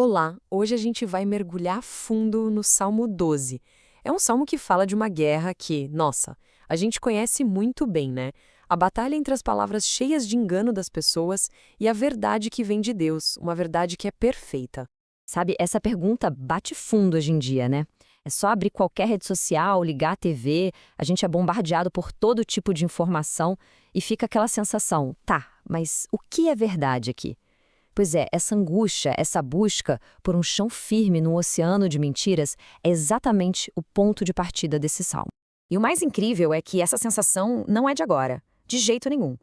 Olá, hoje a gente vai mergulhar fundo no Salmo 12. É um salmo que fala de uma guerra que, nossa, a gente conhece muito bem, né? A batalha entre as palavras cheias de engano das pessoas e a verdade que vem de Deus, uma verdade que é perfeita. Sabe, essa pergunta bate fundo hoje em dia, né? É só abrir qualquer rede social, ligar a TV, a gente é bombardeado por todo tipo de informação e fica aquela sensação, tá, mas o que é verdade aqui? Pois é, essa angústia, essa busca por um chão firme no oceano de mentiras é exatamente o ponto de partida desse salmo. E o mais incrível é que essa sensação não é de agora, de jeito nenhum.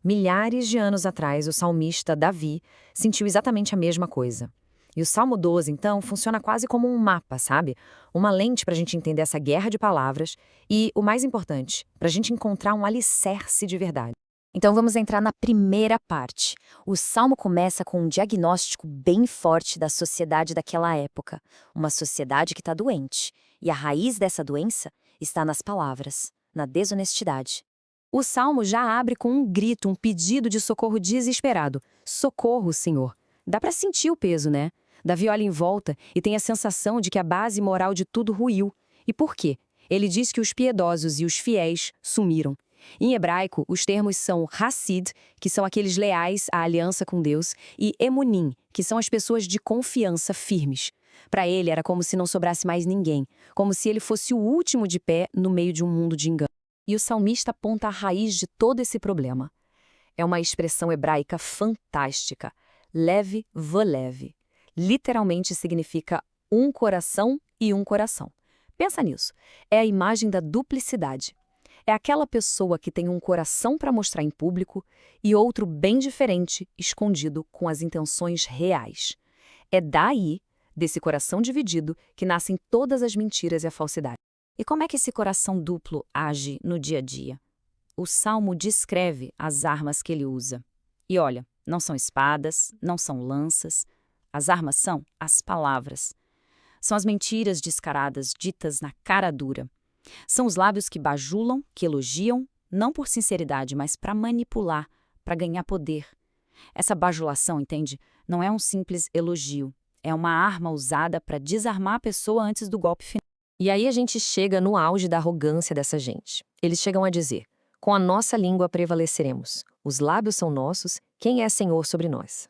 Milhares de anos atrás, o salmista Davi sentiu exatamente a mesma coisa. E o Salmo 12, então, funciona quase como um mapa, sabe? Uma lente para a gente entender essa guerra de palavras e, o mais importante, para a gente encontrar um alicerce de verdade. Então vamos entrar na primeira parte. O Salmo começa com um diagnóstico bem forte da sociedade daquela época. Uma sociedade que está doente. E a raiz dessa doença está nas palavras, na desonestidade. O Salmo já abre com um grito, um pedido de socorro desesperado. Socorro, Senhor. Dá para sentir o peso, né? Davi olha em volta e tem a sensação de que a base moral de tudo ruiu. E por quê? Ele diz que os piedosos e os fiéis sumiram. Em hebraico, os termos são Hassid, que são aqueles leais à aliança com Deus, e Emunim, que são as pessoas de confiança firmes. Para ele, era como se não sobrasse mais ninguém, como se ele fosse o último de pé no meio de um mundo de engano. E o salmista aponta a raiz de todo esse problema. É uma expressão hebraica fantástica, leve voleve. Literalmente significa um coração e um coração. Pensa nisso. É a imagem da duplicidade. É aquela pessoa que tem um coração para mostrar em público e outro bem diferente, escondido com as intenções reais. É daí, desse coração dividido, que nascem todas as mentiras e a falsidade. E como é que esse coração duplo age no dia a dia? O Salmo descreve as armas que ele usa. E olha, não são espadas, não são lanças. As armas são as palavras. São as mentiras descaradas ditas na cara dura. São os lábios que bajulam, que elogiam, não por sinceridade, mas para manipular, para ganhar poder. Essa bajulação, entende? Não é um simples elogio. É uma arma usada para desarmar a pessoa antes do golpe final. E aí a gente chega no auge da arrogância dessa gente. Eles chegam a dizer: com a nossa língua prevaleceremos. Os lábios são nossos, quem é senhor sobre nós?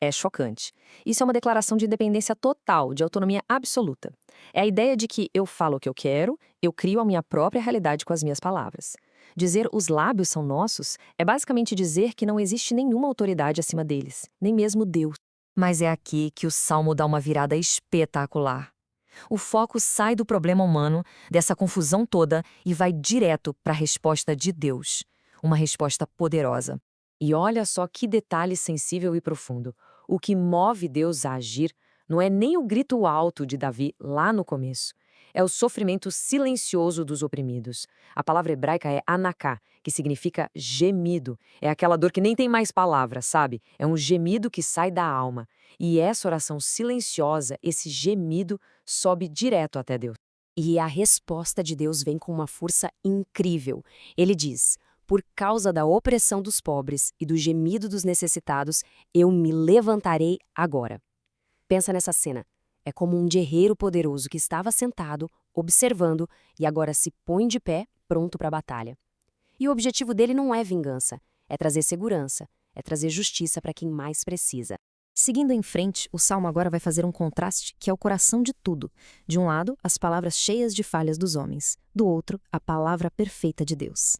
É chocante. Isso é uma declaração de independência total, de autonomia absoluta. É a ideia de que eu falo o que eu quero, eu crio a minha própria realidade com as minhas palavras. Dizer os lábios são nossos é basicamente dizer que não existe nenhuma autoridade acima deles, nem mesmo Deus. Mas é aqui que o Salmo dá uma virada espetacular. O foco sai do problema humano, dessa confusão toda, e vai direto para a resposta de Deus. Uma resposta poderosa. E olha só que detalhe sensível e profundo. O que move Deus a agir não é nem o grito alto de Davi lá no começo. É o sofrimento silencioso dos oprimidos. A palavra hebraica é anaká, que significa gemido. É aquela dor que nem tem mais palavras, sabe? É um gemido que sai da alma. E essa oração silenciosa, esse gemido, sobe direto até Deus. E a resposta de Deus vem com uma força incrível. Ele diz: por causa da opressão dos pobres e do gemido dos necessitados, eu me levantarei agora. Pensa nessa cena. É como um guerreiro poderoso que estava sentado, observando, e agora se põe de pé, pronto para a batalha. E o objetivo dele não é vingança, é trazer segurança, é trazer justiça para quem mais precisa. Seguindo em frente, o Salmo agora vai fazer um contraste que é o coração de tudo. De um lado, as palavras cheias de falhas dos homens. Do outro, a palavra perfeita de Deus.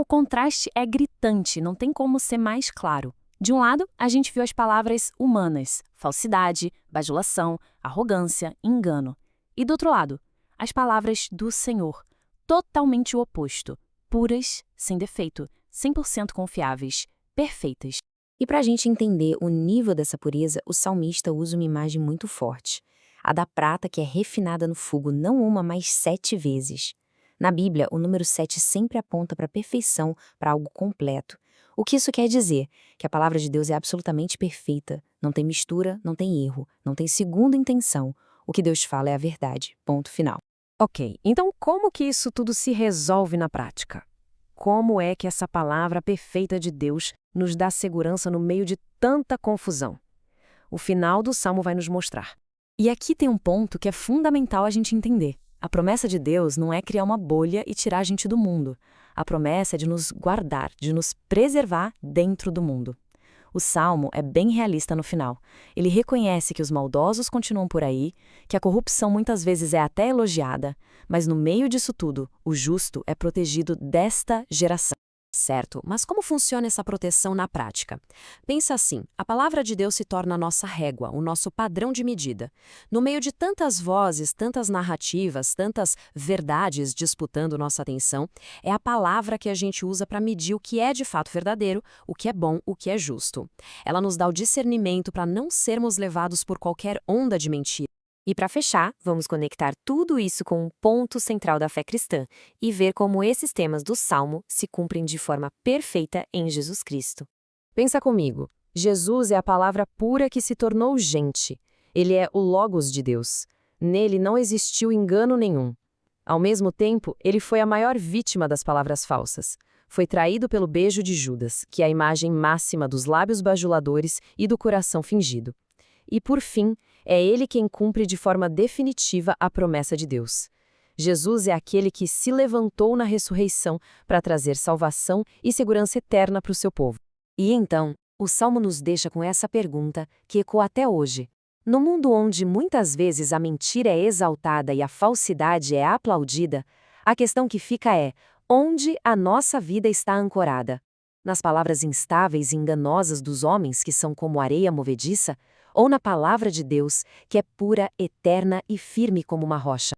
O contraste é gritante, não tem como ser mais claro. De um lado, a gente viu as palavras humanas, falsidade, bajulação, arrogância, engano. E do outro lado, as palavras do Senhor, totalmente o oposto, puras, sem defeito, 100% confiáveis, perfeitas. E para a gente entender o nível dessa pureza, o salmista usa uma imagem muito forte. A da prata que é refinada no fogo não uma, mas 7 vezes. Na Bíblia, o número 7 sempre aponta para a perfeição, para algo completo. O que isso quer dizer? Que a palavra de Deus é absolutamente perfeita. Não tem mistura, não tem erro, não tem segunda intenção. O que Deus fala é a verdade. Ponto final. Ok, então como que isso tudo se resolve na prática? Como é que essa palavra perfeita de Deus nos dá segurança no meio de tanta confusão? O final do Salmo vai nos mostrar. E aqui tem um ponto que é fundamental a gente entender. A promessa de Deus não é criar uma bolha e tirar a gente do mundo. A promessa é de nos guardar, de nos preservar dentro do mundo. O Salmo é bem realista no final. Ele reconhece que os maldosos continuam por aí, que a corrupção muitas vezes é até elogiada, mas no meio disso tudo, o justo é protegido desta geração. Certo, mas como funciona essa proteção na prática? Pensa assim, a palavra de Deus se torna a nossa régua, o nosso padrão de medida. No meio de tantas vozes, tantas narrativas, tantas verdades disputando nossa atenção, é a palavra que a gente usa para medir o que é de fato verdadeiro, o que é bom, o que é justo. Ela nos dá o discernimento para não sermos levados por qualquer onda de mentira. E para fechar, vamos conectar tudo isso com um ponto central da fé cristã e ver como esses temas do Salmo se cumprem de forma perfeita em Jesus Cristo. Pensa comigo, Jesus é a palavra pura que se tornou gente. Ele é o Logos de Deus. Nele não existiu engano nenhum. Ao mesmo tempo, ele foi a maior vítima das palavras falsas. Foi traído pelo beijo de Judas, que é a imagem máxima dos lábios bajuladores e do coração fingido. E, por fim, é ele quem cumpre de forma definitiva a promessa de Deus. Jesus é aquele que se levantou na ressurreição para trazer salvação e segurança eterna para o seu povo. E então, o Salmo nos deixa com essa pergunta que ecoa até hoje. No mundo onde muitas vezes a mentira é exaltada e a falsidade é aplaudida, a questão que fica é: onde a nossa vida está ancorada? Nas palavras instáveis e enganosas dos homens que são como areia movediça? Ou na palavra de Deus, que é pura, eterna e firme como uma rocha?